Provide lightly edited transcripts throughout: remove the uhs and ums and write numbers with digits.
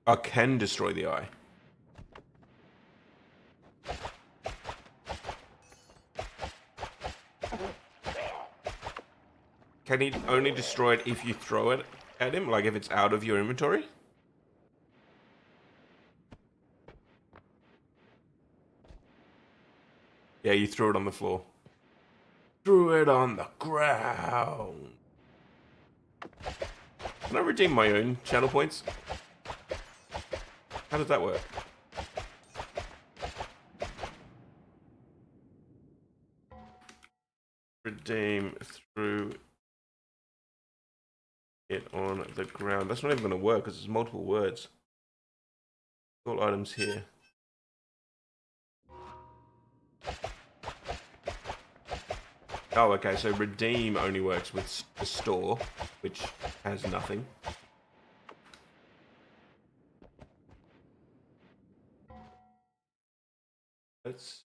I can destroy the eye. Can he only destroy it if you throw it at him? Like if it's out of your inventory? Yeah, you threw it on the floor. Threw it on the ground. Can I redeem my own channel points? How does that work? Redeem through it on the ground. That's not even going to work because there's multiple words. All items here. Oh, okay, so redeem only works with the store, which has nothing. Let's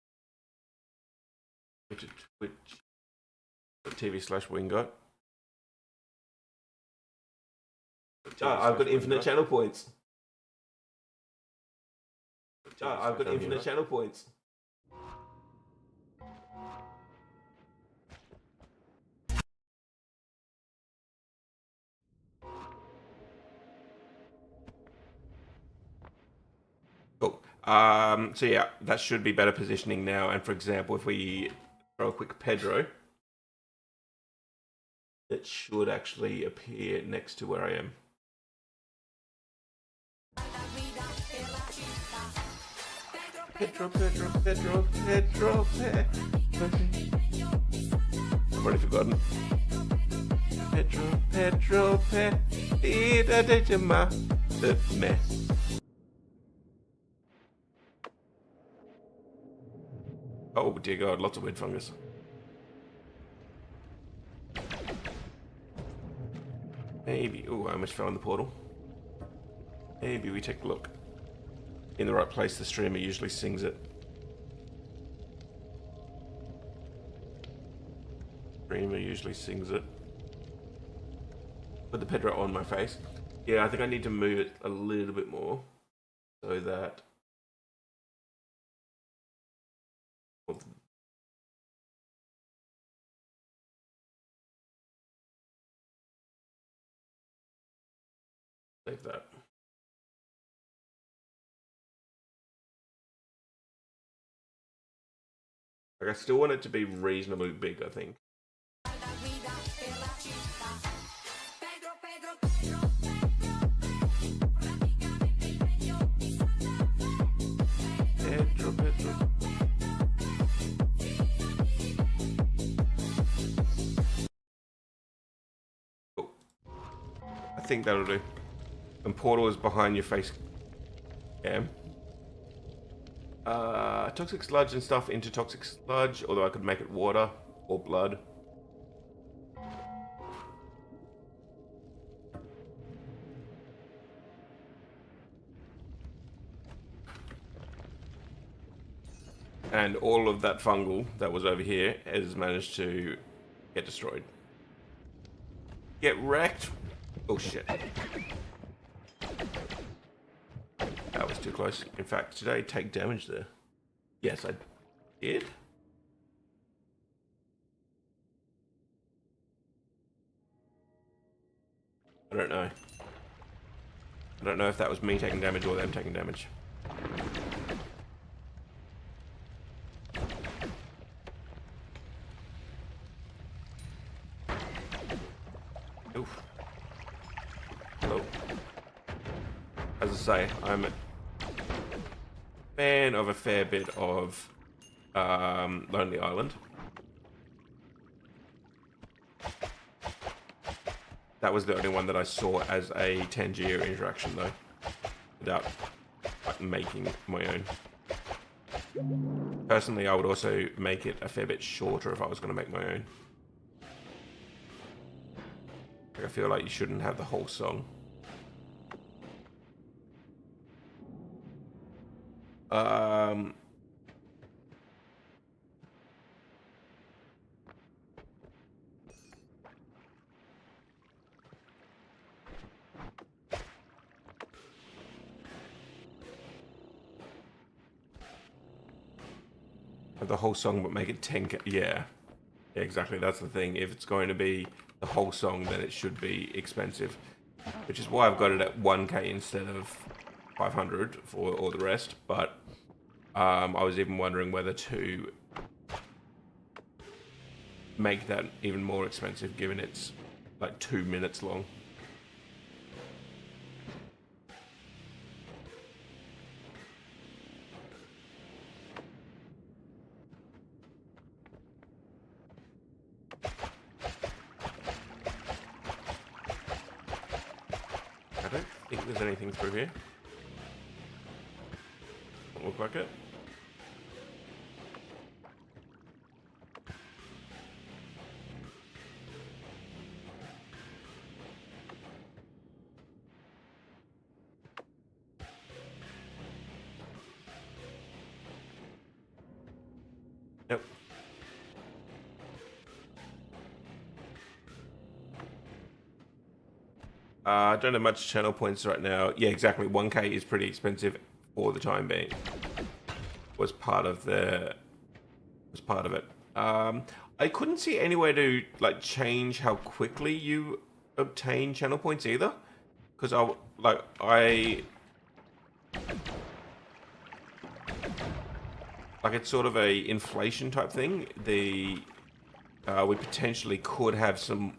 go to Twitch.tv/Wingot. I've got infinite channel points. I've got infinite channel points. Cool. So yeah, that should be better positioning now. And for example, if we throw a quick Pedro, it should actually appear next to where I am. Pedro, Pedro, Pedro, Pedro, Pedro. I've already forgotten. Pedro, Pedro, Pedro, the mess. Oh dear God, lots of weird fungus. Maybe, oh, I almost fell in the portal. Maybe we take a look. In the right place, the streamer usually sings it. Streamer usually sings it. Put the Pedro on my face. Yeah, I think I need to move it a little bit more so that save that. Like I still want it to be reasonably big, I think. Pedro, Pedro. Cool. I think that'll do. And portal is behind your face. Yeah. Toxic sludge and stuff into toxic sludge, although I could make it water or blood. And all of that fungal that was over here has managed to get destroyed. Get wrecked. Oh shit. That was too close. In fact, did I take damage there? Yes, I did. I don't know. I don't know if that was me taking damage or them taking damage. Oof. Hello. As I say, I'm a fan of a fair bit of Lonely Island. That was the only one that I saw as a Tangier interaction, though, without like, making my own. Personally, I would also make it a fair bit shorter if I was going to make my own. Like, I feel like you shouldn't have the whole song. The whole song, but make it 10k. Yeah, exactly. That's the thing. If it's going to be the whole song, then it should be expensive. Which is why I've got it at 1k instead of 500 for all the rest. But I was even wondering whether to make that even more expensive, given it's like 2 minutes long. I don't think there's anything through here. Doesn't look like it. Nope. I don't have much channel points right now. Yeah, exactly. 1k is pretty expensive for the time being. Was part of it. I couldn't see any way to like change how quickly you obtain channel points either, because it's sort of a inflation type thing. We potentially could have some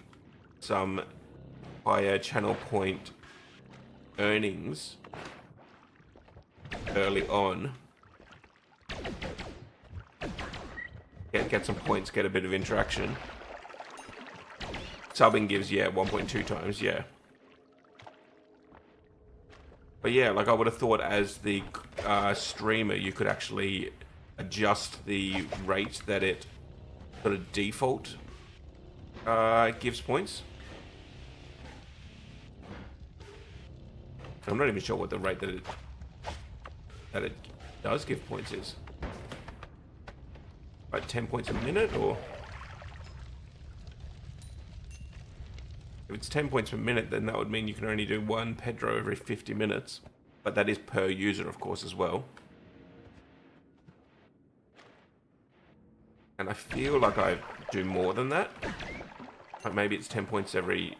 higher channel point earnings early on. Get some points, get a bit of interaction. Subbing gives, 1.2 times, yeah. But yeah, like I would have thought as the streamer, you could actually adjust the rate that it sort of default gives points. I'm not even sure what the rate that it does give points is. Like 10 points a minute, or if it's 10 points per minute, then that would mean you can only do one Pedro every 50 minutes. But that is per user, of course, as well. And I feel like I do more than that. Like maybe it's 10 points every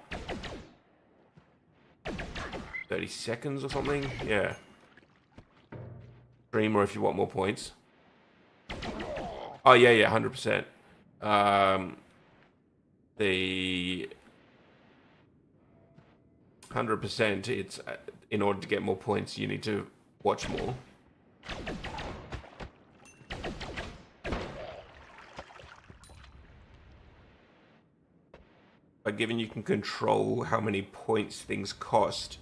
30 seconds or something. Yeah. Streamer if you want more points. Oh, yeah, 100%. The 100%, it's in order to get more points, you need to watch more. But given you can control how many points things cost,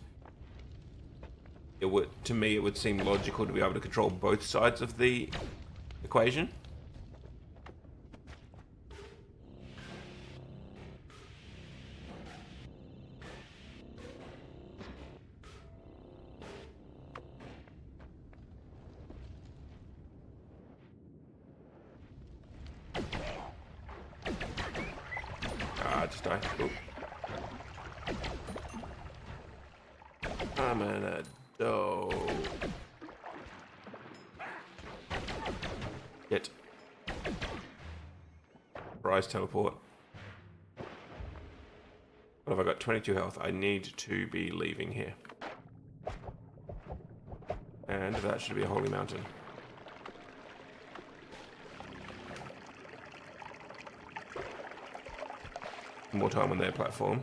to me, it would seem logical to be able to control both sides of the equation. Just die. Ooh. I'm gonna go. Get. Rise teleport. What have I got? 22 health. I need to be leaving here. And that should be a holy mountain. More time on their platform.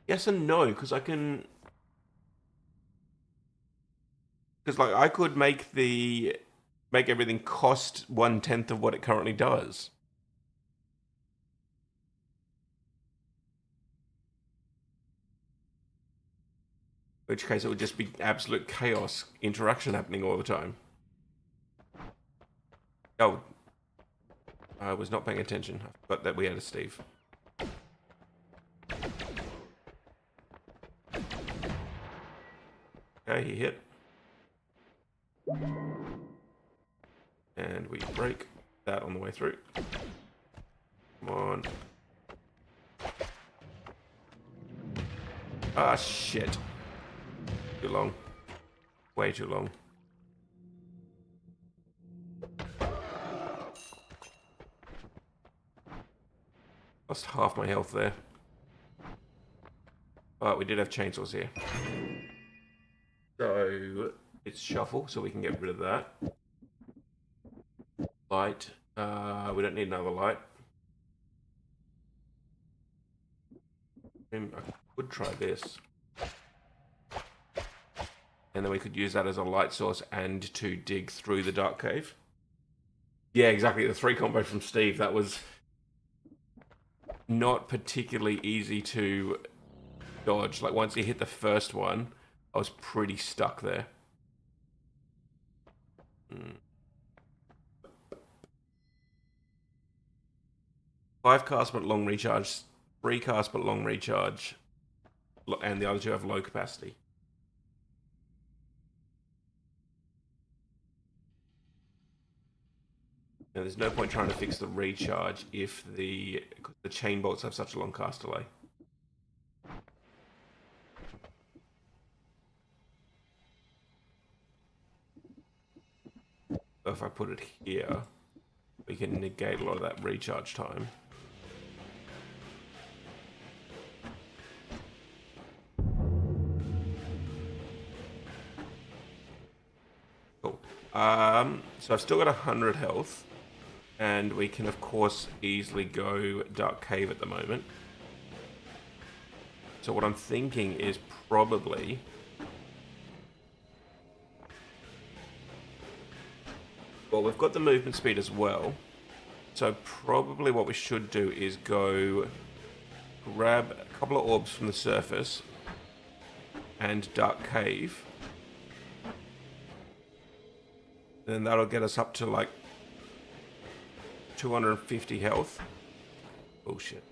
Yes and no, because I can... Because like I could make everything cost 1/10 of what it currently does. In which case it would just be absolute chaos interaction happening all the time. Oh, I was not paying attention. I forgot that we had a Steve. Okay, he hit. And we break that on the way through. Come on. Ah, shit. Too long. Way too long. Lost half my health there. But we did have chainsaws here. So it's shuffle, so we can get rid of that. Light. We don't need another light. I could try this. And then we could use that as a light source and to dig through the dark cave. Yeah, exactly. The 3 combo from Steve, that was not particularly easy to dodge. Like, once he hit the first one, I was pretty stuck there. 5 cast but long recharge, 3 cast but long recharge, and the other 2 have low capacity. And there's no point trying to fix the recharge if the chain bolts have such a long cast delay. So if I put it here, we can negate a lot of that recharge time. Cool. So I've still got 100 health, and we can of course easily go dark cave at the moment. So what I'm thinking is probably well, we've got the movement speed as well. So probably what we should do is go grab a couple of orbs from the surface and dark cave. Then that'll get us up to like 250 health. Bullshit.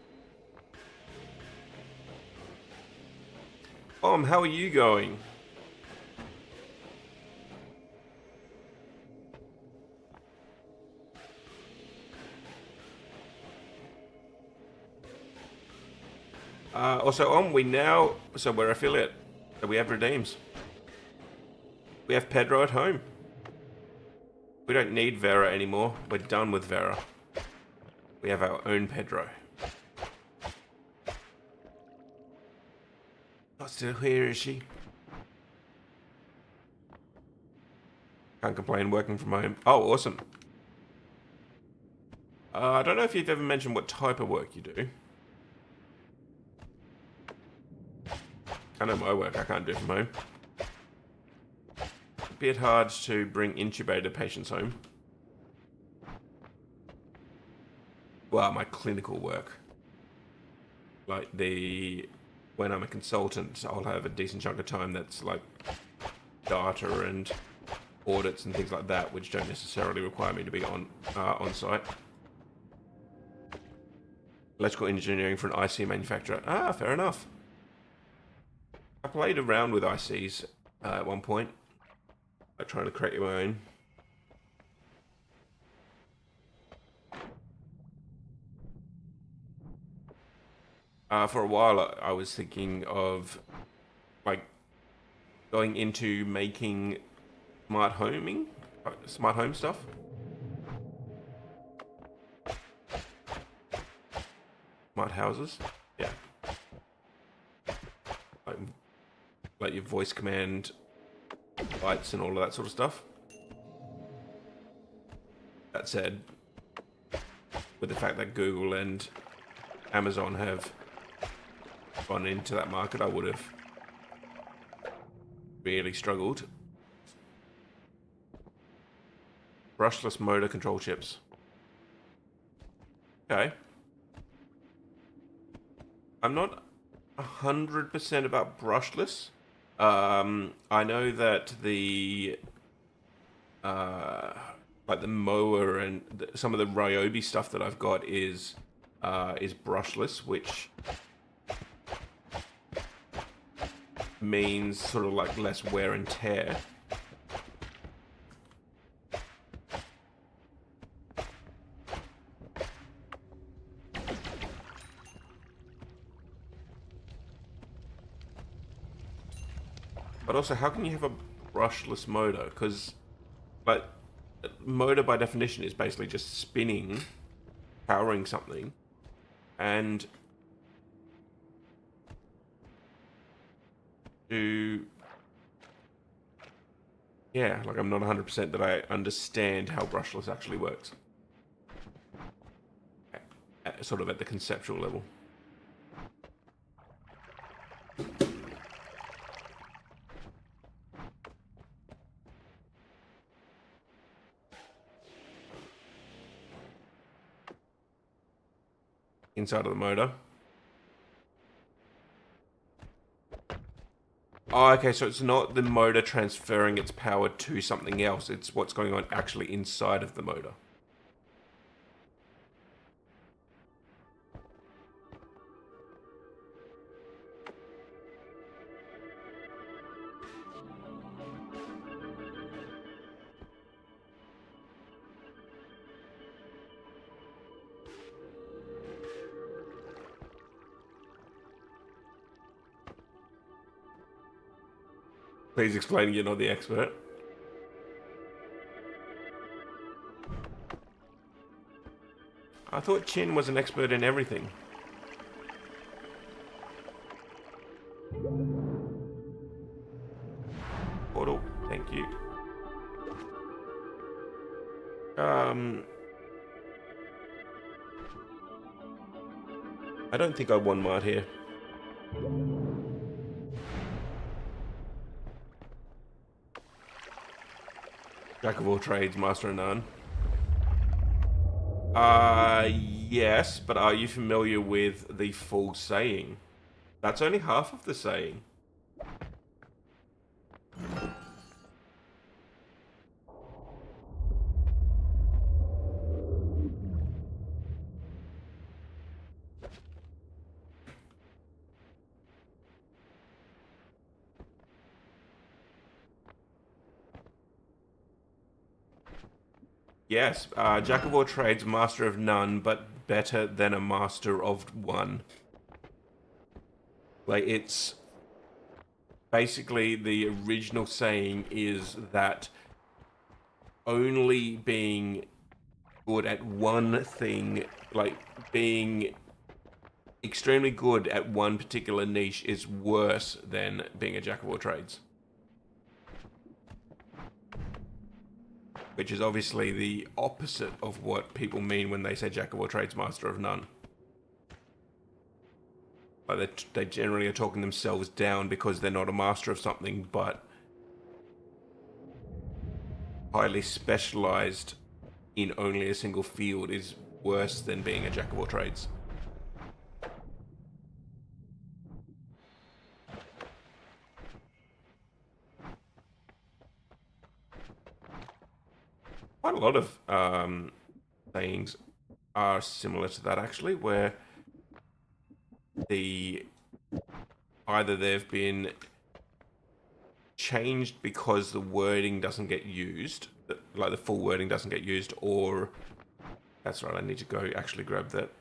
How are you going? Also, we're affiliate, so we have redeems. We have Pedro at home. We don't need Vera anymore. We're done with Vera. We have our own Pedro. Not still here, is she? Can't complain, working from home. Oh, awesome. I don't know if you've ever mentioned what type of work you do. I know my work I can't do from home. A bit hard to bring intubated patients home. Well, my clinical work. Like when I'm a consultant, I'll have a decent chunk of time that's like data and audits and things like that, which don't necessarily require me to be on site. Electrical engineering for an IC manufacturer. Ah, fair enough. I played around with ICs at one point, like trying to create my own. For a while, I was thinking of like going into making smart home stuff. Smart houses, yeah. Like your voice command lights and all of that sort of stuff. That said, with the fact that Google and Amazon have gone into that market, I would have really struggled. Brushless motor control chips. Okay. I'm not 100% about brushless. I know that like the mower and some of the Ryobi stuff that I've got is brushless, which means sort of like less wear and tear. But also, how can you have a brushless motor? Because, like, motor by definition is basically just spinning, powering something, and to... Yeah, like I'm not 100% that I understand how brushless actually works. Sort of at the conceptual level. Inside of the motor. Oh, okay, so it's not the motor transferring its power to something else. It's what's going on actually inside of the motor. Please explain, you're not the expert. I thought Chin was an expert in everything. Portal, thank you. I don't think I won Mart here. Jack of all trades, master of none. Yes, but are you familiar with the full saying? That's only half of the saying. Yes, Jack of all trades, master of none, but better than a master of one. Like, it's... Basically, the original saying is that only being good at one thing, like, being extremely good at one particular niche is worse than being a jack of all trades. Which is obviously the opposite of what people mean when they say jack of all trades, master of none. Like they generally are talking themselves down because they're not a master of something, but highly specialized in only a single field is worse than being a jack of all trades. Quite a lot of sayings are similar to that, actually, where either they've been changed because the wording doesn't get used, like the full wording doesn't get used, or... That's right, I need to go actually grab that.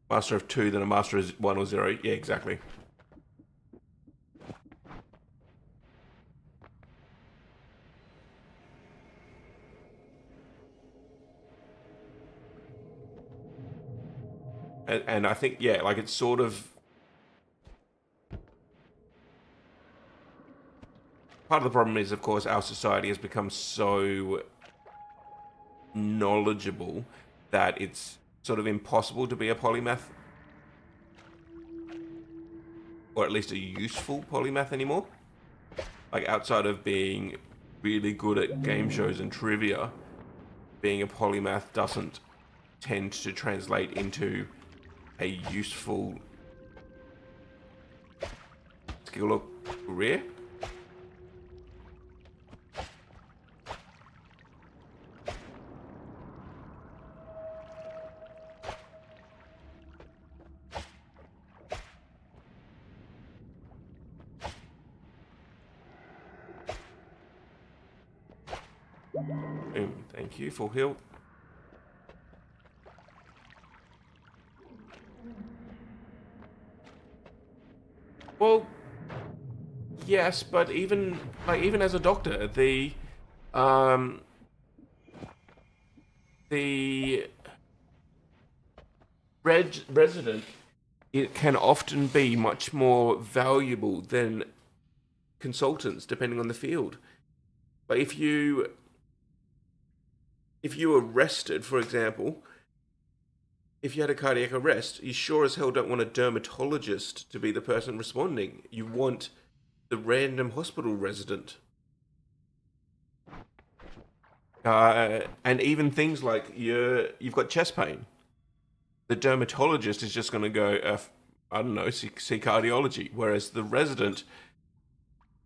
Master of 2, then a master of 1 or 0. Yeah, exactly. And I think, yeah, like it's sort of... Part of the problem is, of course, our society has become so knowledgeable that it's sort of impossible to be a polymath. Or at least a useful polymath anymore. Like, outside of being really good at game shows and trivia, being a polymath doesn't tend to translate into a useful skill or career. Thank you, full heal. Well, Yes, but even as a doctor, um the resident, it can often be much more valuable than consultants, depending on the field. But if you arrested, for example, if you had a cardiac arrest, you sure as hell don't want a dermatologist to be the person responding. You want the random hospital resident. And even things like you've got chest pain. The dermatologist is just going to go, I don't know, see cardiology. Whereas the resident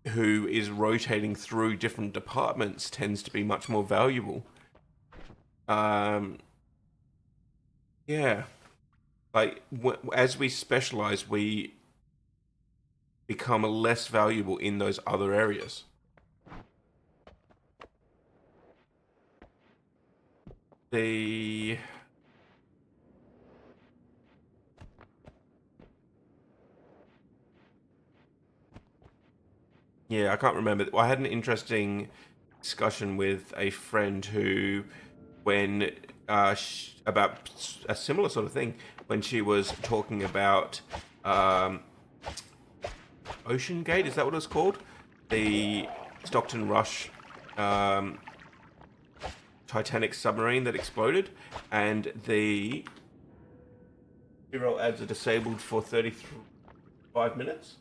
who is rotating through different departments tends to be much more valuable. Um, yeah, like as we specialize, we become less valuable in those other areas. The Yeah, I can't remember. I had an interesting discussion with a friend who, when about a similar sort of thing, when she was talking about um, Ocean Gate, is that what it's called? The Stockton Rush um, Titanic submarine that exploded, and the zero ads are disabled for 35 minutes.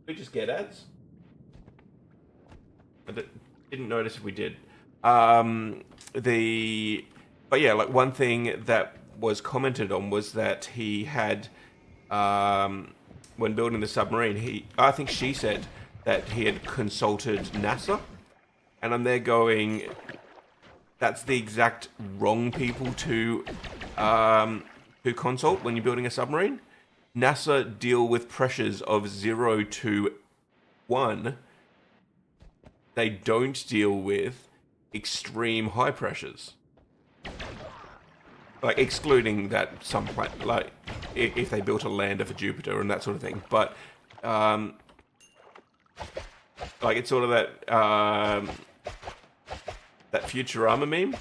Did we just get ads? I didn't notice if we did. The But yeah, like one thing that was commented on was that he had, when building the submarine, I think she said that he had consulted NASA, and I'm there going, that's the exact wrong people to consult when you're building a submarine. NASA deal with pressures of 0 to 1. They don't deal with extreme high pressures. Like excluding that some planet, like if they built a lander for Jupiter and that sort of thing. But like it's sort of that Futurama meme.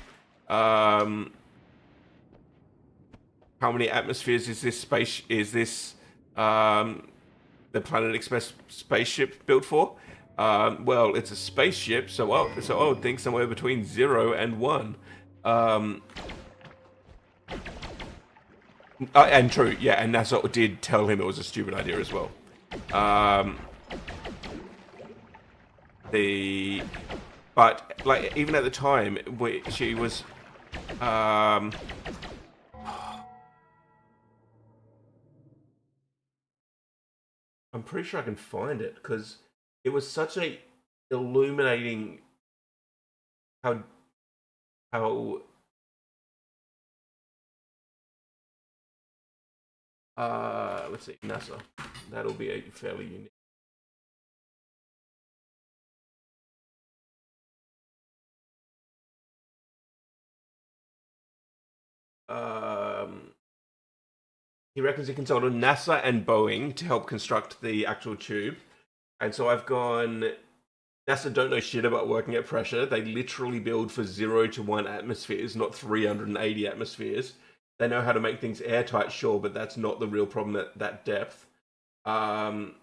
How many atmospheres is this space? Is this the Planet Express spaceship built for? Well, it's a spaceship, so I would think somewhere between 0 and 1. And true, yeah, and NASA did tell him it was a stupid idea as well. But like even at the time, she was. I'm pretty sure I can find it because it was such a illuminating how how let's see, NASA. That'll be a fairly unique. Um, he reckons he consulted NASA and Boeing to help construct the actual tube. And so I've gone, NASA don't know shit about working at pressure. They literally build for 0 to 1 atmospheres, not 380 atmospheres. They know how to make things airtight, sure, but that's not the real problem at that depth. Um,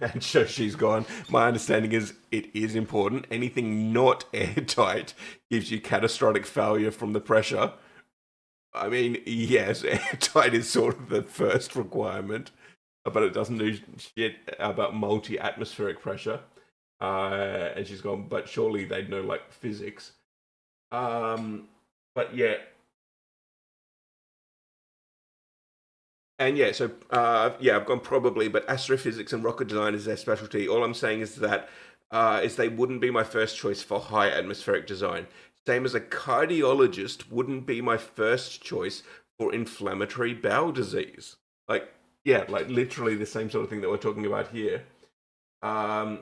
and so she's gone. My understanding is it is important. Anything not airtight gives you catastrophic failure from the pressure. I mean, yes, airtight is sort of the first requirement, but it doesn't do shit about multi-atmospheric pressure. And she's gone, but surely they'd know like physics. But yeah, and yeah, so yeah, I've gone probably, but astrophysics and rocket design is their specialty. All I'm saying is that is they wouldn't be my first choice for high atmospheric design. Same as a cardiologist wouldn't be my first choice for inflammatory bowel disease. Like, yeah, like literally the same sort of thing that we're talking about here. Um,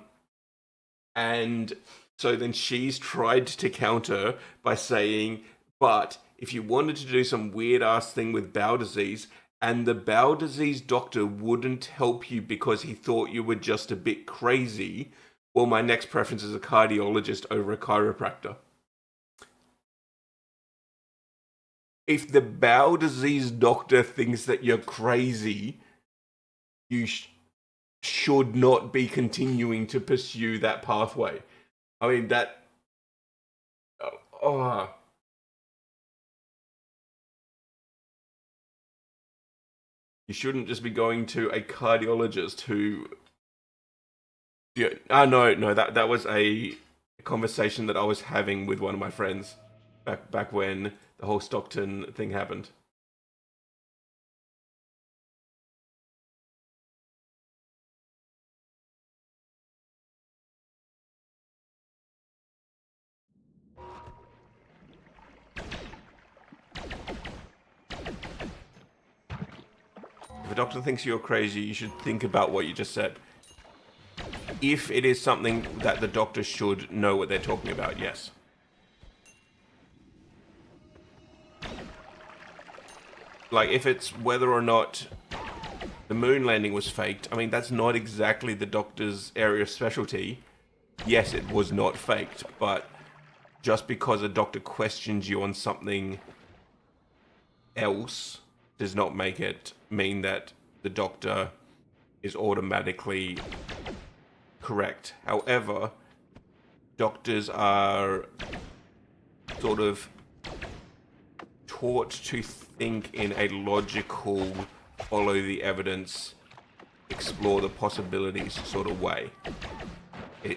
and so then she's tried to counter by saying, but if you wanted to do some weird ass thing with bowel disease, and the bowel disease doctor wouldn't help you because he thought you were just a bit crazy, well, my next preference is a cardiologist over a chiropractor. If the bowel disease doctor thinks that you're crazy, you should not be continuing to pursue that pathway. I mean, that... Oh... You shouldn't just be going to a cardiologist who... Yeah, no, that was a conversation that I was having with one of my friends back when the whole Stockton thing happened. If a doctor thinks you're crazy, you should think about what you just said. If it is something that the doctor should know what they're talking about, yes. Like, if it's whether or not the moon landing was faked, I mean, that's not exactly the doctor's area of specialty. Yes, it was not faked, but just because a doctor questions you on something else does not make it mean that the doctor is automatically correct. However, doctors are sort of taught to think in a logical, follow the evidence, explore the possibilities sort of way.